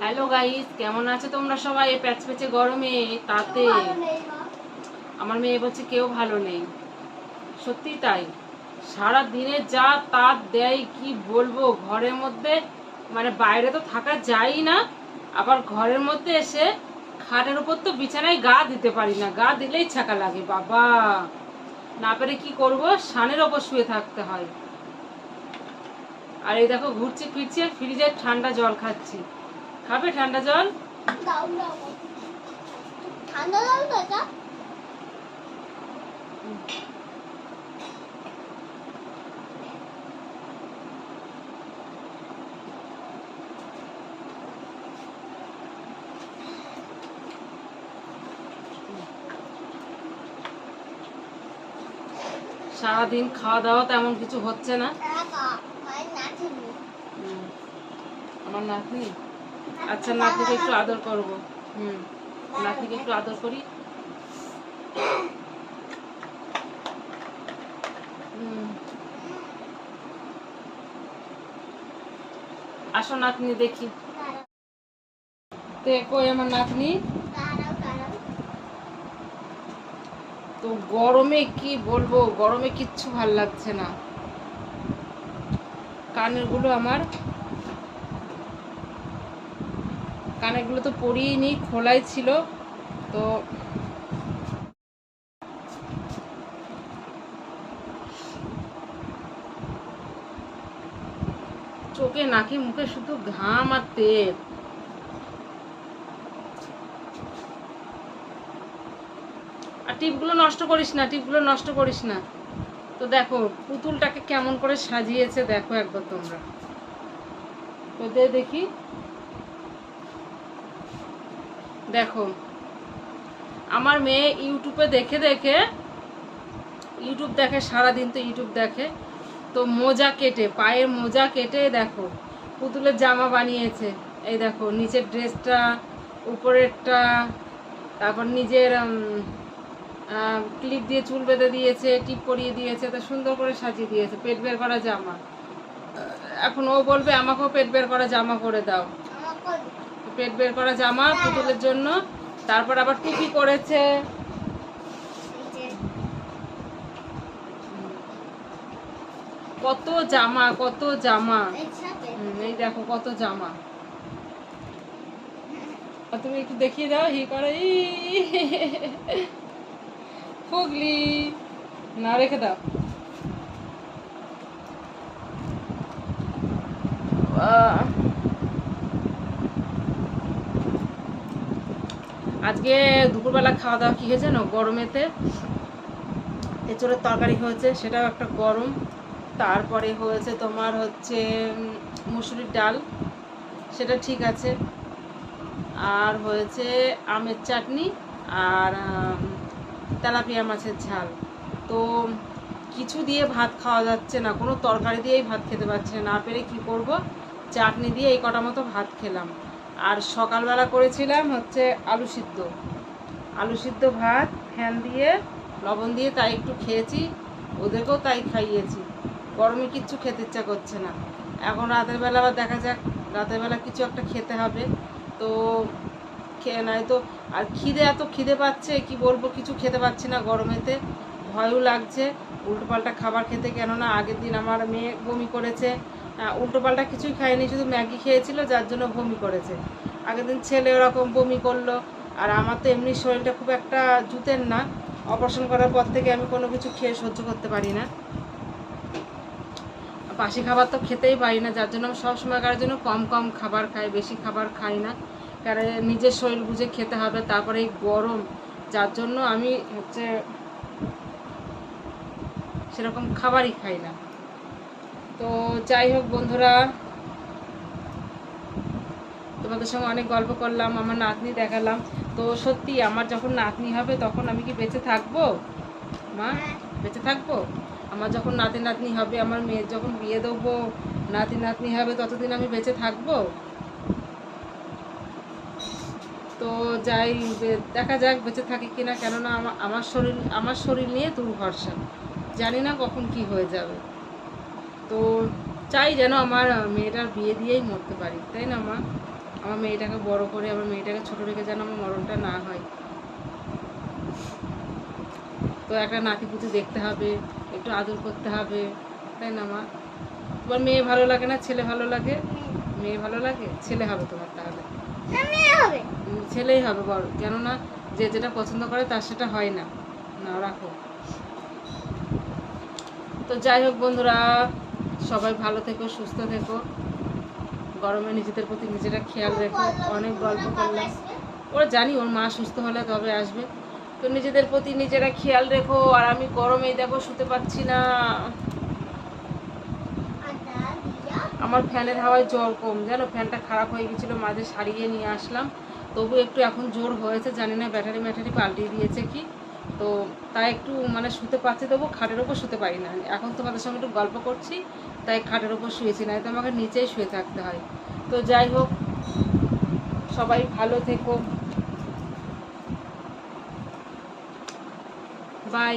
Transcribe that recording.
Hello guys, কেমন আছো তোমরা সবাই? এই প্যাচপ্যাচে গরমে তাতে আমার মেয়ে বলছে কেউ ভালো নেই। সত্যি তাই, সারা দিনে যা তাপ দেয় কি বলবো। ঘরের মধ্যে মানে বাইরে তো থাকা যায় না, আবার ঘরের মধ্যে এসে খাটের উপর তো বিছানায় গা দিতে পারি না, গা দিলেই ছাকা লাগে বাবা। না পেরে কি করব, সানের ওপর শুয়ে থাকতে হয়। আর এই দেখো ঘুরছি ফিরছি, ফ্রিজের ঠান্ডা জল খাচ্ছি। খাবে ঠান্ডা জল? ঠান্ডা জল তো এটা। সারাদিন খাওয়া দাওয়া তেমন কিছু হচ্ছে না। আমার নাতনি, আচ্ছা নাতনিকে একটু আদর করবো। নাতনিকে একটু আদর করি। আসো নাতনি দেখি, কই আমার নাতনি। তো গরমে কি বলবো, গরমে কিচ্ছু ভাল লাগছে না। কানেরগুলো তো পরিয়ে নি, খোলাই ছিল তো। চোখে নাকে মুখে শুধু ঘাম আর তেল। আর টিপগুলো নষ্ট করিস না, টিপগুলো নষ্ট করিস না। তো দেখো পুতুলটাকে কেমন করে সাজিয়েছে, দেখো একবার তোমরা। তো দেখি, দেখো আমার মেয়ে ইউটিউবে দেখে দেখে, ইউটিউব দেখে সারাদিন, তো ইউটিউব দেখে তো মোজা কেটে, পায়ের মোজা কেটে দেখো পুতুলের জামা বানিয়েছে। এই দেখো নিচের ড্রেসটা, উপরেরটা, তারপর নিজের ক্লিপ দিয়ে চুল বেঁধে দিয়েছে, টিপ পরিয়ে দিয়েছে, তো সুন্দর করে সাজিয়ে দিয়েছে। পেট বের করা জামা, এখন ও বলবে আমাকেও পেট বের করা জামা করে দাও। পেট বের করা জামা পুতুলের জন্য। তারপর আবার টুপি করেছে। কত জামা, কত জামা। এই দেখো কত জামা। তুমি একটু দেখিয়ে দাও, হি করে ফুগলি না, রেখে দাও। আজকে দুপুরবেলা খাওয়া দাওয়া কি হয়েছে না, গরমেতে এঁচড়ের তরকারি হয়েছে, সেটাও একটা গরম। তারপরে হয়েছে তোমার হচ্ছে মুসুরির ডাল, সেটা ঠিক আছে। আর হয়েছে আমের চাটনি আর তেলাপিয়া মাছের ঝাল। তো কিছু দিয়ে ভাত খাওয়া যাচ্ছে না, কোনো তরকারি দিয়েই ভাত খেতে পারছি না। না পেরে কী করব, চাটনি দিয়ে এই কটা মতো ভাত খেলাম। আর সকালবেলা করেছিলাম হচ্ছে আলু সিদ্ধ, আলু সিদ্ধ ভাত ফ্যান দিয়ে লবণ দিয়ে তাই একটু খেয়েছি, ওদেরকেও তাই খাইয়েছি। গরমে কিচ্ছু খেতে ইচ্ছা করছে না। এখন রাতের বেলা আবার দেখা যাক, রাতের বেলা কিছু একটা খেতে হবে। তো খেয়ে নাই তো। আর খিদে, এত খিদে পাচ্ছে কি বলবো, কিছু খেতে পাচ্ছি না গরমেতে। ভয়ও লাগছে উল্টোপাল্টা খাবার খেতে, কেননা আগের দিন আমার মেয়ে বমি করেছে। উল্টোপাল্টা কিছুই খায়নি, শুধু ম্যাগি খেয়েছিল, যার জন্য বমি করেছে। আগের দিন ছেলে ওরকম বমি করলো। আর আমার তো এমনি শরীরটা খুব একটা জুতের না, অপারেশন করার পর থেকে আমি কোনো কিছু খেয়ে সহ্য করতে পারি না, বাসি খাবার তো খেতেই পারি না। যার জন্য আমি সবসময়কার জন্য কম কম খাবার খাই, বেশি খাবার খাই না, কারণ নিজের শরীর বুঝে খেতে হবে। তারপরে এই গরম, যার জন্য আমি হচ্ছে সেরকম খাবারই খাই না। তো যাই হোক বন্ধুরা, তোমাদের সঙ্গে অনেক গল্প করলাম, আমার নাতনি দেখালাম। তো সত্যি আমার যখন নাতনি হবে তখন আমি কি বেঁচে থাকবো মা? বেঁচে থাকবো? আমার যখন নাতি নাতনি হবে, আমার মেয়ের যখন বিয়ে দেবো, নাতি নাতনি হবে, ততদিন আমি বেঁচে থাকবো? তো যাই, দেখা যাক বেঁচে থাকি কিনা, কেননা আমার শরীর নিয়ে দুর্ভরসা, জানি না কখন কি হয়ে যাবে। তো চাই যেন আমার মেয়েটার বিয়ে দিয়েই মরতে পারি, তাই না মা? আমার মেয়েটাকে বড় করে আমার মেয়েটাকে ছোট রেখে যেন আমার মরণটা না হয়। তো একটা নাতিপুতি দেখতে হবে, একটু আদর করতে হবে, তাই না মা? তোমার মেয়ে ভালো লাগে না ছেলে ভালো লাগে? মেয়ে ভালো লাগে, ছেলে হবে তোমার তাহলে। মেয়ে হবে। ছেলেই হবে বড়, কেননা যে যেটা পছন্দ করে তার সেটা হয় না। না রাখো। তো যাই হোক বন্ধুরা, সবাই ভালো থেকো, সুস্থ থেকো, গরমে নিজেদের প্রতি নিজেরা খেয়াল রেখো। অনেক গল্প করলাম, ওরা জানি ওর মা সুস্থ হলে তবে আসবে। তো নিজেদের প্রতি নিজেরা খেয়াল রেখো। আর আমি গরমেই দেখো শুতে পারছি না, আমার ফ্যানের হাওয়ায় জ্বর কম জানো, ফ্যানটা খারাপ হয়ে গেছিলো, মাঝে সারিয়ে নিয়ে আসলাম, তবু একটু এখন জোর হয়েছে, জানি না ব্যাটারি ম্যাটারি পাল্টিয়ে দিয়েছে কি। তো তাই একটু মানে শুতে পারছি, তবু খাটের ওপর শুতে পারি না। এখন তোমাদের সঙ্গে একটু গল্প করছি তাই খাটের ওপর শুয়েছি, না তো আমাকে নিচেই শুয়ে থাকতে হয়। তো যাই হোক, সবাই ভালো থেকো, বাই।